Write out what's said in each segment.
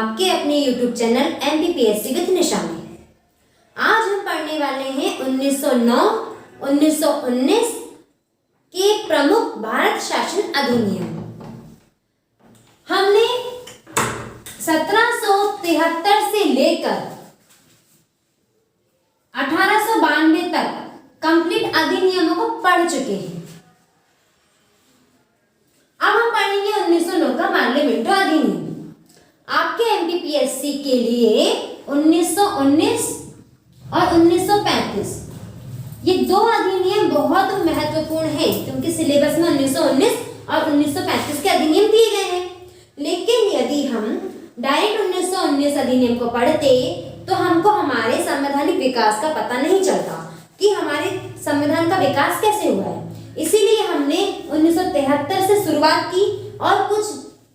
आपके अपने YouTube channel MPPSC with निशा में। आज हम पढ़ने वाले हैं 1909-1919 के प्रमुख भारत शासन अधिनियम। हमने 1773 से लेकर 1892 तक कंप्लीट अधिनियमों को पढ़ चुके हैं। अब हम पढ़ेंगे 1909 का मार्ले मिंटो अधिनियम। आपके एमपीपीएससी के लिए 1919 और 1935 ये दो अधिनियम बहुत महत्वपूर्ण हैं, क्योंकि सिलेबस में 1919 और 1935 के अधिनियम दिए गए हैं। लेकिन यदि हम डायरेक्ट 1919 अधिनियम को पढ़ते तो हमको हमारे संवैधानिक विकास का पता नहीं चलता कि हमारे संविधान का विकास कैसे हुआ है। इसीलिए हमने 1973 से शुरुआत की और कुछ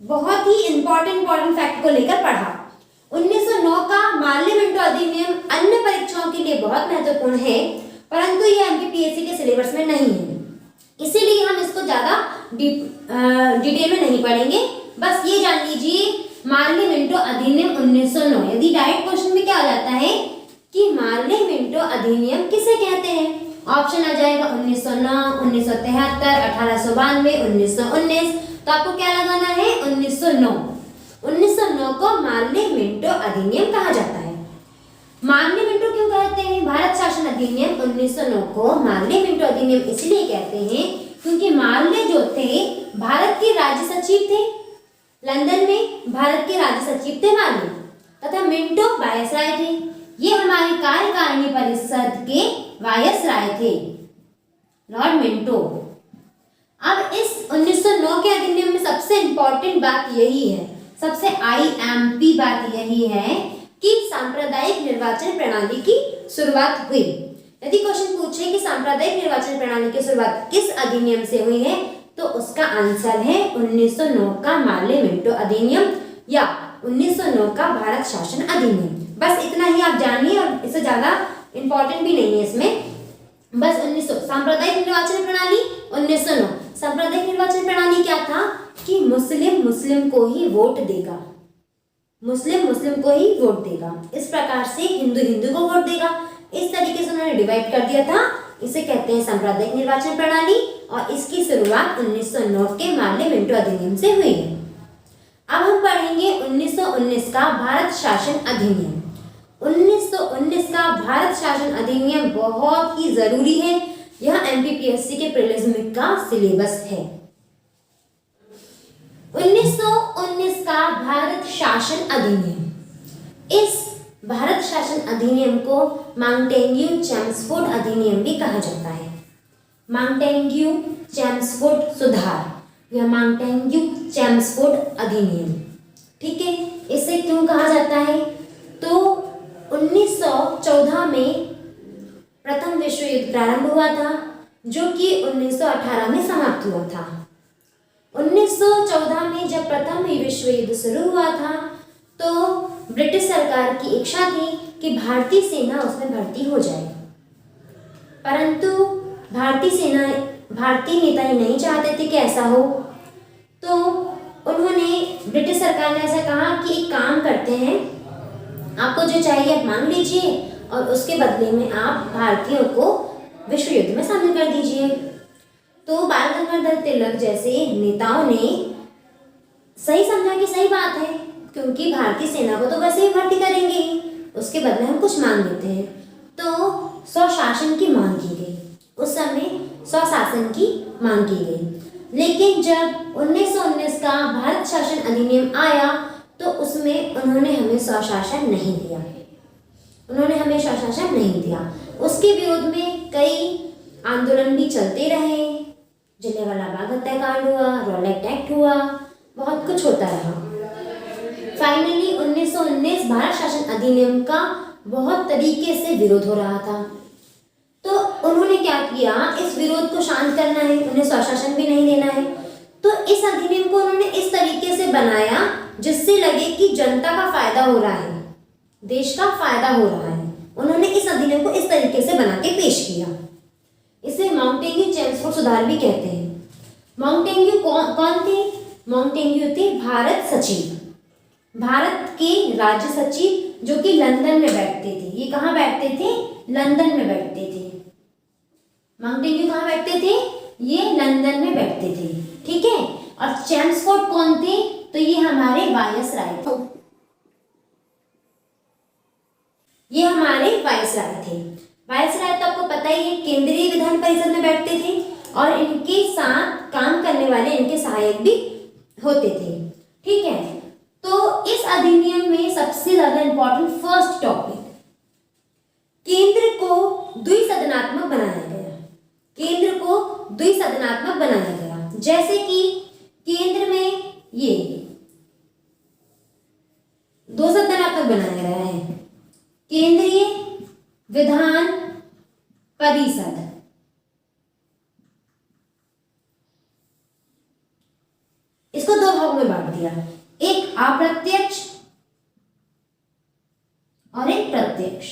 बहुत ही इंपॉर्टेंट फैक्ट को लेकर पढ़ा। 1909 का मार्ले मिंटो अधिनियम अन्य परीक्षाओं के लिए बहुत महत्वपूर्ण है, परंतु यह एमपीपीएससी के सिलेबस में नहीं है। इसीलिए हम इसको ज्यादा डिटेल में नहीं पढ़ेंगे। बस ये जान लीजिए मार्ले मिंटो अधिनियम 1909। यदि डायरेक्ट क्वेश्चन में क्या आ जाता है कि मार्ले मिंटो अधिनियम किसे कहते हैं, ऑप्शन आ जाएगा 1909, 1973, 1892, 1919, तो आपको क्या लगाना है 1909। 1909 को मार्ले मिंटो अधिनियम कहा जाता है। मार्ले मिंटो क्यों कहते हैं? भारत शासन अधिनियम 1909 को मार्ले मिंटो अधिनियम इसलिए कहते हैं क्योंकि मार्ले जो थे भारत के राज्य सचिव थे। लंदन में भारत के राज्य सचिव थे मार्ले, तथा मिंटो वायसराय थे। ये हमारी कार्यकारिणी परिषद के वायसराय थे, लॉर्ड मिंटो। अब इस 1909 के अधिनियम में सबसे इंपॉर्टेंट बात यही है, सबसे आईएमपी बात यही है कि सांप्रदायिक निर्वाचन प्रणाली की शुरुआत हुई। यदि क्वेश्चन पूछे कि सांप्रदायिक निर्वाचन प्रणाली की शुरुआत किस अधिनियम से हुई है, तो उसका आंसर है 1909 का मार्ले मिंटो अधिनियम या 1909 का भारत शासन अधिनियम। बस इतना ही आप जानिए और इससे ज्यादा इंपॉर्टेंट भी नहीं है इसमें। बस 1900 सांप्रदायिक निर्वाचन प्रणाली 1909। सांप्रदायिक निर्वाचन प्रणाली क्या था कि मुस्लिम को ही वोट देगा, मुस्लिम को ही वोट देगा। इस प्रकार से हिंदू को वोट देगा। इस तरीके से उन्होंने डिवाइड कर दिया था। इसे कहते हैं सांप्रदायिक निर्वाचन प्रणाली और इसकी शुरुआत 1909 के मार्ले मिंटो अधिनियम से हुई है। अब हम पढ़ेंगे 1919 का भारत शासन अधिनियम। 1919 का भारत शासन अधिनियम बहुत ही जरूरी है। यह एमपीपीएससी के प्रीलिम्स का सिलेबस है। 1919 का भारत शासन अधिनियम। इस भारत शासन अधिनियम को मांटेग्यू-चेम्सफोर्ड अधिनियम भी कहा जाता है। मांटेग्यू-चेम्सफोर्ड सुधार, यह मांटेग्यू-चेम्सफोर्ड अधिनियम, ठीक है। इसे क्यों कहा जाता है? तो 1914 में प्रथम विश्व युद्ध प्रारंभ हुआ था, जो कि 1918 में समाप्त हुआ था। 1914 में जब प्रथम विश्व युद्ध शुरू हुआ था तो ब्रिटिश सरकार की इच्छा थी कि भारतीय सेना उसमें भर्ती हो जाए, परंतु भारतीय नेता ही नहीं चाहते थे कि ऐसा हो। तो उन्होंने ब्रिटिश सरकार ने ऐसा कहा कि एक काम करते हैं, आपको जो चाहिए आप मांग लीजिए और उसके बदले में आप भारतीयों को विश्व युद्ध में शामिल कर दीजिए। तो बाल गंगाधर तिलक जैसे नेताओं ने सही समझा कि सही बात है, क्योंकि भारतीय सेना को तो वैसे ही भर्ती करेंगे ही, उसके बदले हम कुछ मांग लेते हैं। तो स्वशासन की मांग की गई। उस समय स्वशासन की मांग की गई। लेकिन जब 1919 का भारत शासन अधिनियम आया तो उसमें उन्होंने हमें स्वशासन नहीं दिया। उसके विरोध में कई आंदोलन भी चलते रहे। जलियांवाला बाग हत्याकांड हुआ, रॉलेट एक्ट हुआ, बहुत कुछ होता रहा। फाइनली 1919 भारत शासन अधिनियम का बहुत तरीके से विरोध हो रहा था। तो उन्होंने क्या किया, इस विरोध को शांत करना है, उन्हें स्वशासन भी नहीं देना है, तो इस अधिनियम को उन्होंने इस तरीके से बनाया जिससे लगे कि जनता का फायदा हो रहा है, देश का फायदा हो रहा है। उन्होंने इस अधिनियम को इस तरीके से बना के पेश किया। इसे मांटेग्यू-चेम्सफोर्ड सुधार भी कहते हैं। मांटेग्यू कौन थे? मांटेग्यू थे भारत सचिव। भारत के राज्य सचिव जो कि लंदन में बैठते थे। ये कहाँ बैठते थे? लंदन में बैठते थे। माउंटेन्यू कहाँ बैठते थे? ये लंदन में बैठते थे, ठीक है। और चेम्सफोर्ड कौन थे? तो ये हमारे वायसराय थे। ये हमारे वायसराय थे। वायसराय तो आपको पता ही है, केंद्रीय विधान परिषद में बैठते थे और इनके साथ काम करने वाले इनके सहायक भी होते थे, ठीक है। तो इस अधिनियम में सबसे ज्यादा इंपॉर्टेंट फर्स्ट टॉपिक, केंद्र को द्विसदनात्मक बनाया गया। केंद्र को द्विसदनात्मक बनाया गया, जैसे कि केंद्र में ये दो सदनात्मक बनाया गया है, केंद्रीय विधान परिषद, इसको दो भागों में बांट दिया, एक अप्रत्यक्ष और एक प्रत्यक्ष।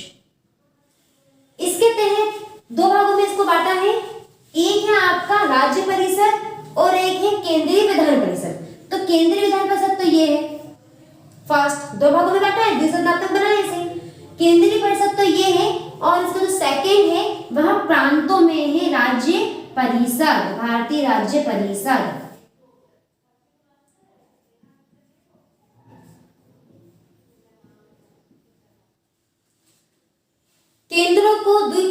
इसके तहत दो भागों में इसको बांटा है, एक है आपका राज्य परिषद और एक है केंद्रीय विधान परिषद। तो केंद्रीय विधान परिषद तो ये है, फर्स्ट दो भागों में बांटा है, द्विसदनात्मक बनाया इसे। केंद्रीय परिषद तो ये है और इसका जो सेकंड है वह प्रांतों में है, राज्य परिषद, भारतीय राज्य परिषद।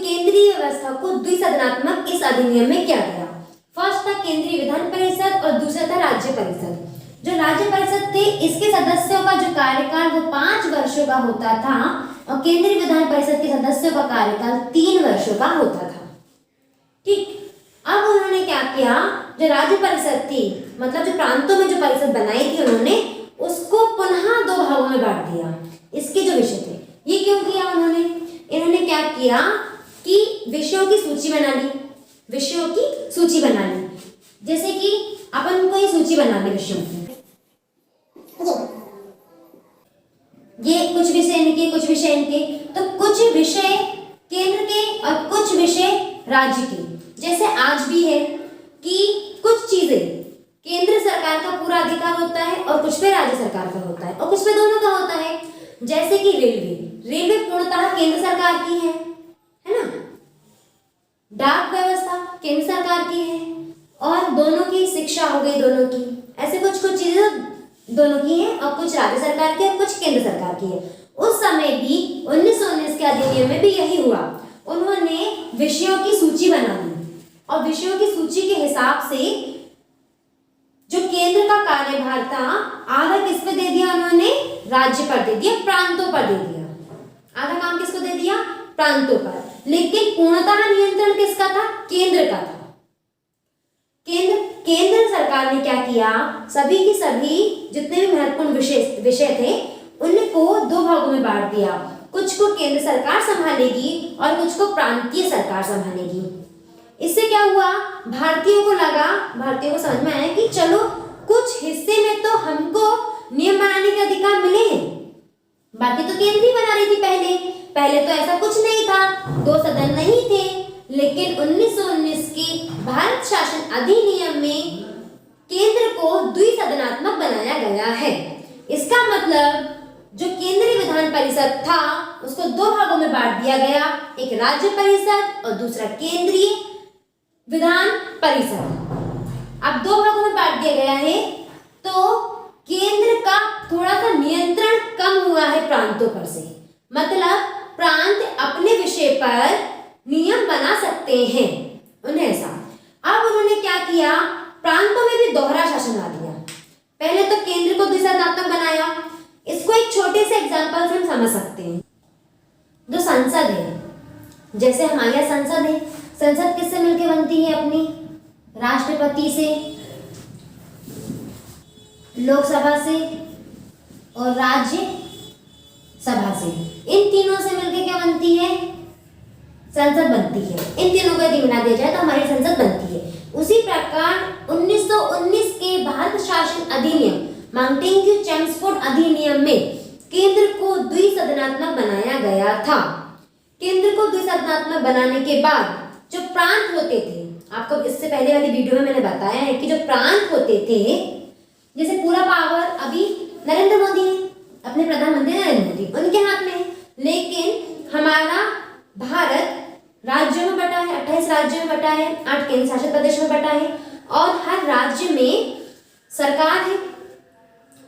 केंद्रीय व्यवस्था को द्विसदनात्मक इस अधिनियम में किया गया। फर्स्ट था केंद्रीय विधान परिषद और दूसरा था राज्य परिषद। जो राज्य परिषद थे इसके सदस्यों का जो कार्यकाल वो 5 वर्षों का होता था और केंद्रीय विधान परिषद के सदस्यों का कार्यकाल 3 वर्षों का होता था, ठीक। अब उन्होंने क्या किया, जो राज्य परिषद थी, मतलब जो प्रांतों में जो परिषद बनाई थी उन्होंने, उसको पुनः दो भागों में बांट दिया। इसके जो विषय थे, ये क्यों किया उन्होंने? इन्होंने क्या किया कि विषयों की सूची बना ली, विषयों की सूची बना ली। जैसे कि अपन को ये सूची बना ली विषयों की, ये कुछ विषय इनके, कुछ विषय इनके, तो कुछ विषय केंद्र के और कुछ विषय राज्य के। जैसे आज भी है कि कुछ चीजें केंद्र सरकार का पूरा अधिकार होता है और कुछ पे राज्य सरकार का होता है और कुछ पे दोनों का होता है। जैसे कि रेलवे पूर्णतः केंद्र सरकार की है ना। डाक व्यवस्था केंद्र सरकार की है और दोनों की शिक्षा हो गई दोनों की, ऐसे कुछ कुछ चीजें दोनों की है और कुछ राज्य सरकार की और कुछ केंद्र सरकार की है। उस समय भी 1919 के अधिनियम में भी यही हुआ, उन्होंने विषयों की सूची बना ली और विषयों की सूची के हिसाब से जो केंद्र का कार्यभार था आधा किस पे दे दिया उन्होंने? राज्य पर दे दिया, प्रांतों पर दे दिया। आधा काम किसको दे दिया? प्रांतों पर। लेकिन पूर्णतः नियंत्रण किसका था? केंद्र का था। केंद्र सरकार ने क्या किया, सभी की सभी जितने भी महत्वपूर्ण विषय थे उनको दो भागों में बांट दिया। कुछ को केंद्र सरकार संभालेगी और कुछ को प्रांतीय सरकार संभालेगी। इससे क्या हुआ, भारतीयों को समझ में आया कि चलो कुछ हिस्से में तो हमको नियम बनाने के अधिकार मिले हैं, बाकी तो केंद्र ही बना रही थी। पहले तो ऐसा कुछ नहीं था, दो सदन नहीं थे। लेकिन 1919 के भारत शासन अधिनियम में केंद्र को द्विसदनात्मक बनाया गया है। इसका मतलब जो केंद्रीय विधान परिषद था उसको दो भागों में बांट दिया गया, एक राज्य परिषद और दूसरा केंद्रीय विधान परिषद। अब दो भागों में बांट दिया गया है तो केंद्र का थोड़ा सा नियंत्रण कम हुआ है प्रांतों पर से, मतलब प्रांत अपने विषय पर नियम बना सकते हैं उन्हें ऐसा। अब उन्होंने क्या किया, प्रांतों में भी दोहरा शासन ला दिया। पहले तो केंद्र को द्विसदनात्मक बनाया। इसको एक छोटे से एग्जांपल से हम समझ सकते हैं। जो संसद है, जैसे हमारे यहाँ संसद है, संसद किससे मिलकर बनती है? अपनी राष्ट्रपति से, लोकसभा से और राज्य सभा से। इन तीनों से मिलकर क्या बनती है? संसद बनती है। इन तीनों को यदि मिला दिया जाए तो हमारी संसद बनती है। उसी प्रकार 1919 के भारत शासन अधिनियम माउंटेन्यू चेम्सफोर्ड अधिनियम में केंद्र को द्विसदनात्मक बनाया गया था। केंद्र को द्विसदनात्मक बनाने के बाद जो प्रांत होते थे, आपको इससे पहले वाली वीडियो में मैंने बताया है कि जो प्रांत होते थे, जैसे पूरा पावर अभी नरेंद्र मोदी है, अपने प्रधानमंत्री नरेंद्र मोदी, उनके हाथ में है। लेकिन हमारा भारत राज्यों में बटा है, 28 राज्यों में बटा है, 8 केंद्र शासित प्रदेश में बटा है और हर राज्य में सरकार है।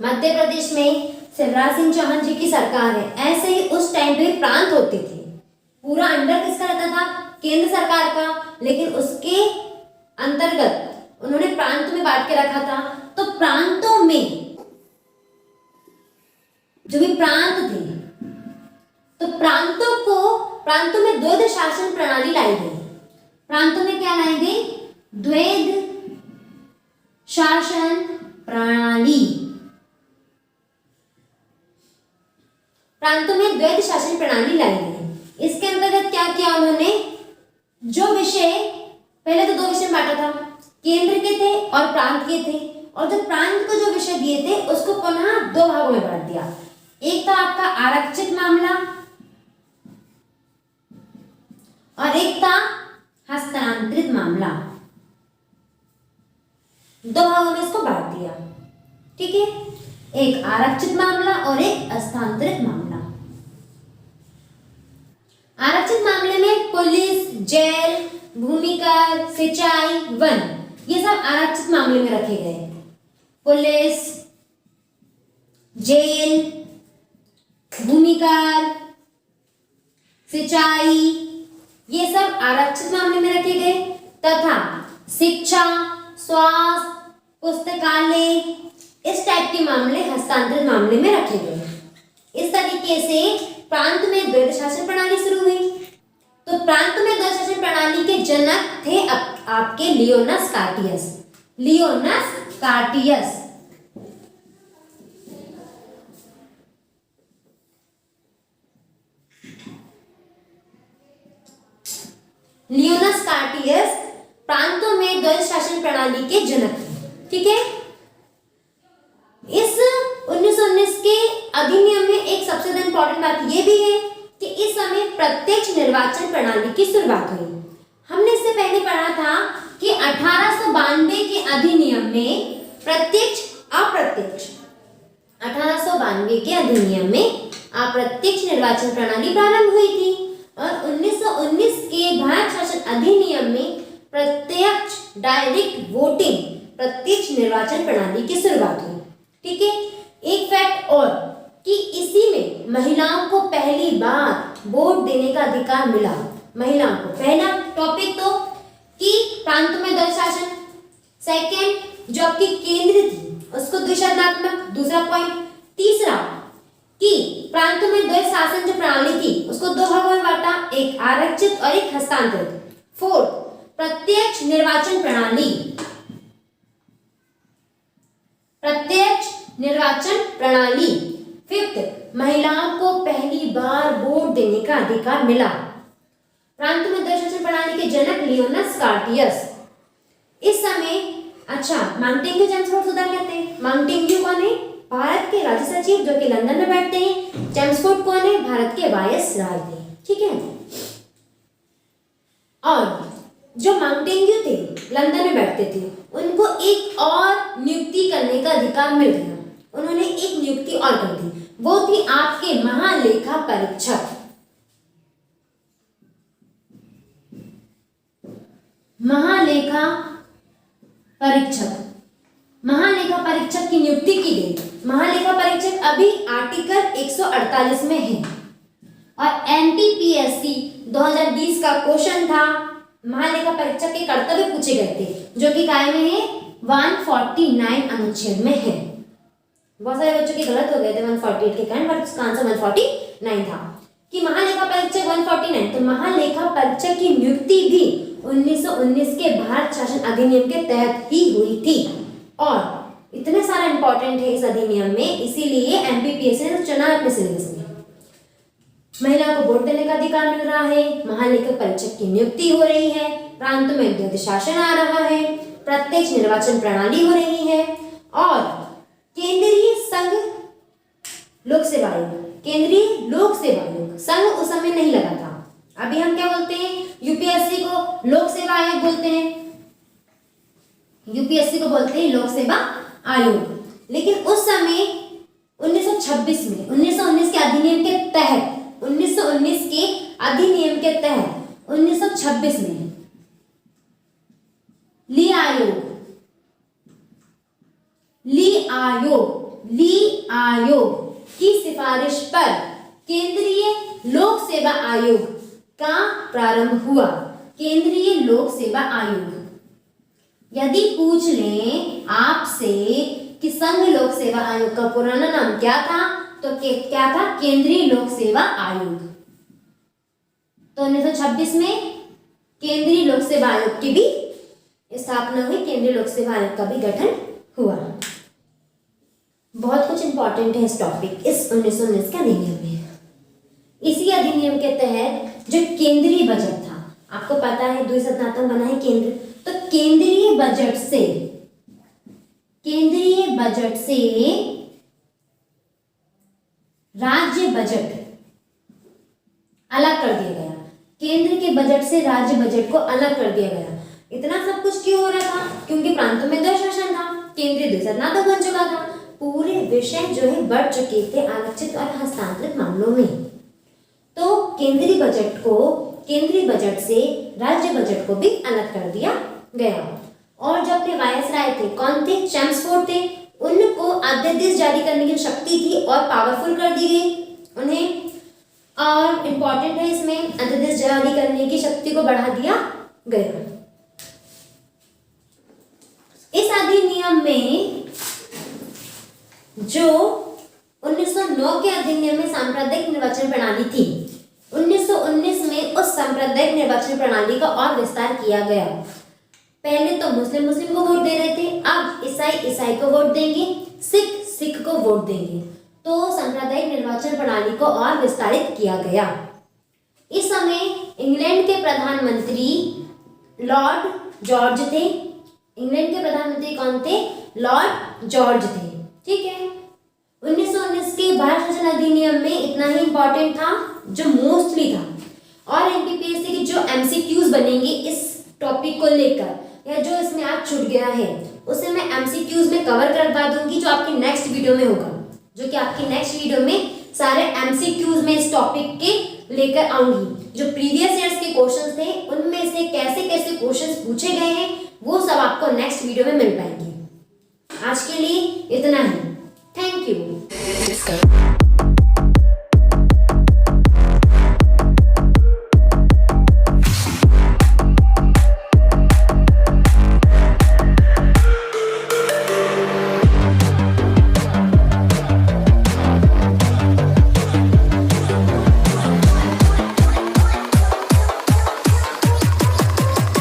मध्य प्रदेश में शिवराज सिंह चौहान जी की सरकार है। ऐसे ही उस टाइम पे प्रांत होते थे, पूरा अंडर किसका रहता था? केंद्र सरकार का, लेकिन उसके अंतर्गत उन्होंने प्रांतों में बांट के रखा था। तो प्रांतों में जो भी प्रांत थे, तो प्रांतों में द्वैध शासन प्रणाली लाई गई। प्रांतों में क्या लाई गई? द्वैध शासन प्रणाली। प्रांतों में द्वैध शासन प्रणाली लाई गई। इसके अंतर्गत क्या किया उन्होंने? जो विषय पहले तो 2 विषय में बांटा था, केंद्र के थे और प्रांत के थे, और जो प्रांत को जो विषय दिए थे उसको पुनः 2 भागों में बांट दिया। एक था आपका आरक्षित मामला और एक था हस्तांतरित मामला। 2 भागों में इसको बांट दिया, ठीक है? एक आरक्षित मामला और एक हस्तांतरित मामला। आरक्षित मामले में पुलिस, जेल, भूमिकर, सिंचाई, वन, ये सब आरक्षित मामले में रखे गए। पुलिस, जेल, भूमिकर, सिंचाई, ये सब आरक्षित मामले में रखे गए तथा शिक्षा, स्वास्थ्य, पुस्तकालय, इस टाइप के मामले हस्तांतरित मामले में रखे गए। इस तरीके से प्रांत में द्वैध शासन प्रणाली शुरू हुई। तो प्रांत में द्वैध शासन प्रणाली के जनक थे आपके लियोनस कार्टियस। लियोनस कार्टियस लियोनस कार्टियस प्रांतों में द्वैध शासन प्रणाली के जनक थे, ठीक है? इस 1919 के अधिनियम में एक सबसे ज्यादा इंपॉर्टेंट बात यह भी है कि इस समय प्रत्यक्ष निर्वाचन प्रणाली की शुरुआत हुई। हमने इससे पहले पढ़ा था कि 1892 के अधिनियम में प्रत्यक्ष अप्रत्यक्ष 1892 के अधिनियम में अप्रत्यक्ष निर्वाचन प्रणाली प्रारंभ हुई थी और 1919 के भारत शासन अधिनियम में प्रत्यक्ष डायरेक्ट वोटिंग प्रत्यक्ष निर्वाचन प्रणाली की शुरुआत हुई, ठीक है? एक फैक्ट और कि इसी में महिलाओं को पहली बार वोट देने का अधिकार मिला। महिलाओं को पहला टॉपिक तो कि प्रांतों में द्वैध शासन, सेकंड जो आपकी केंद्र थी उसको द्विशासनात्मक, दूसरा पॉइंट, तीसरा कि प्रांतों में द्वैध शासन जो प्रणाली थी उसको 2 भागों में बांटा, एक आरक्षित और एक हस्तांतरित, फोर्थ प्रत्यक्ष निर्वाचन प्रणाली, प्रत्यक्ष निर्वाचन प्रणाली, फिफ्थ महिलाओं को पहली बार वोट देने का अधिकार मिला। प्रांत में द्वैध शासन प्रणाली के जनक लियोनस कार्टियस। इस समय अच्छा माउंटेन्यू चेम्सफोर्ड सुधार कहते हैं। माउंटेन्यू कौन है? भारत के राज्य सचिव जो कि लंदन में बैठते हैं। चेम्सफोर्ड कौन है? भारत के वायसराय थे, ठीक है? और जो माउंटेन्यू थे लंदन में बैठते थे, उनको एक और नियुक्ति करने का अधिकार मिल गया। उन्होंने एक नियुक्ति और कर दी, वो थी आपके महालेखा परीक्षक। महालेखा परीक्षक, महालेखा परीक्षक की नियुक्ति की गई। महालेखा परीक्षक अभी आर्टिकल 148 में है और एनटीपीएससी 2020 का क्वेश्चन था। महालेखा परीक्षक के कर्तव्य पूछे गए थे जो कि काय में है 149 अनुच्छेद में है। बहुत सारे बच्चों के गलत हो गए थे 148 के कारण, बट उसका आंसर 149 था कि महालेखा परीक्षक 149। तो महालेखा परीक्षक की नियुक्ति भी 1919 के भारत शासन अधिनियम के तहत ही हुई थी और इतने सारा इंपॉर्टेंट है इस अधिनियम में, इसीलिए एमपीपीएससी ने चुना अपने सिलेबस में। महिला को वोट देने का अधिकार मिल रहा है, महालेखा परीक्षक की नियुक्ति हो रही है, प्रांत में द्वैध शासन आ रहा है, प्रत्यक्ष निर्वाचन प्रणाली हो रही है और केंद्रीय संघ लोक सेवा आयोग, केंद्रीय लोक सेवा आयोग, संघ उस समय नहीं लगा था। अभी हम क्या बोलते हैं? यूपीएससी को लोक सेवा आयोग बोलते हैं, यूपीएससी को बोलते हैं लोक सेवा आयोग। लेकिन उस समय 1919 1926 में 1919 के अधिनियम के तहत 1919 के अधिनियम के तहत 1926 में ली आयोग की सिफारिश पर केंद्रीय लोक सेवा आयोग का प्रारंभ हुआ। केंद्रीय लोक सेवा आयोग, यदि पूछ लें आपसे कि संघ लोक सेवा आयोग का पुराना नाम क्या था, तो क्या था? केंद्रीय लोक सेवा आयोग। तो 1926 में केंद्रीय लोक सेवा आयोग की भी स्थापना हुई, केंद्रीय लोक सेवा आयोग का भी गठन हुआ। बहुत कुछ इंपॉर्टेंट है इस टॉपिक, इस 1919 के अधिनियम में। इसी अधिनियम के तहत जो केंद्रीय बजट था, आपको पता है द्विसदनात्मक बना है केंद्र, तो केंद्रीय बजट से राज्य बजट अलग कर दिया गया। केंद्र के बजट से राज्य बजट को अलग कर दिया गया। इतना सब कुछ क्यों हो रहा था? क्योंकि प्रांतों में द्वैशासन था, केंद्रीय द्विसदनात्मक बन चुका था, पूरे विषय जो है बढ़ चुके थे आरक्षित और हस्तांतरित मामलों में। तो केंद्रीय बजट से राज्य बजट को भी अलग कर दिया गया। और जो अपने वायसराय थे, कौन थे? चैम्सफोर्ड थे। उनको अध्यादेश जारी करने की शक्ति थी और पावरफुल कर दी गई उन्हें। और इम्पोर्टेंट है इसमें, अध्यादेश जारी करने की शक्ति को बढ़ा दिया गया। इस अधिनियम में जो 1909 के अधिनियम में सांप्रदायिक निर्वाचन प्रणाली थी, 1919 में उस सांप्रदायिक निर्वाचन प्रणाली का और विस्तार किया गया। पहले तो मुस्लिम को वोट दे रहे थे, अब ईसाई को वोट देंगे, सिख को वोट देंगे। तो सांप्रदायिक निर्वाचन प्रणाली को और विस्तारित किया गया। इस समय इंग्लैंड के प्रधानमंत्री लॉर्ड जॉर्ज थे। इंग्लैंड के प्रधानमंत्री कौन थे? लॉर्ड जॉर्ज थे। ठीक है। 1919 के भारत शासन अधिनियम में इतना ही इंपॉर्टेंट था जो मोस्टली था। और एमपीपीएससी के जो एमसीक्यूज बनेंगे इस टॉपिक को लेकर, या जो इसमें आज छूट गया है उसे मैं एमसीक्यूज में कवर करवा दूंगी, जो आपकी नेक्स्ट वीडियो में होगा, जो कि आपकी नेक्स्ट वीडियो में सारे एमसीक्यूज में इस टॉपिक के लेकर आऊंगी। जो प्रीवियस ईयर्स के क्वेश्चंस थे उनमें से कैसे कैसे क्वेश्चंस पूछे गए हैं वो सब आपको नेक्स्ट वीडियो में मिल पाएंगे। आज के लिए इतना ही। Thank you.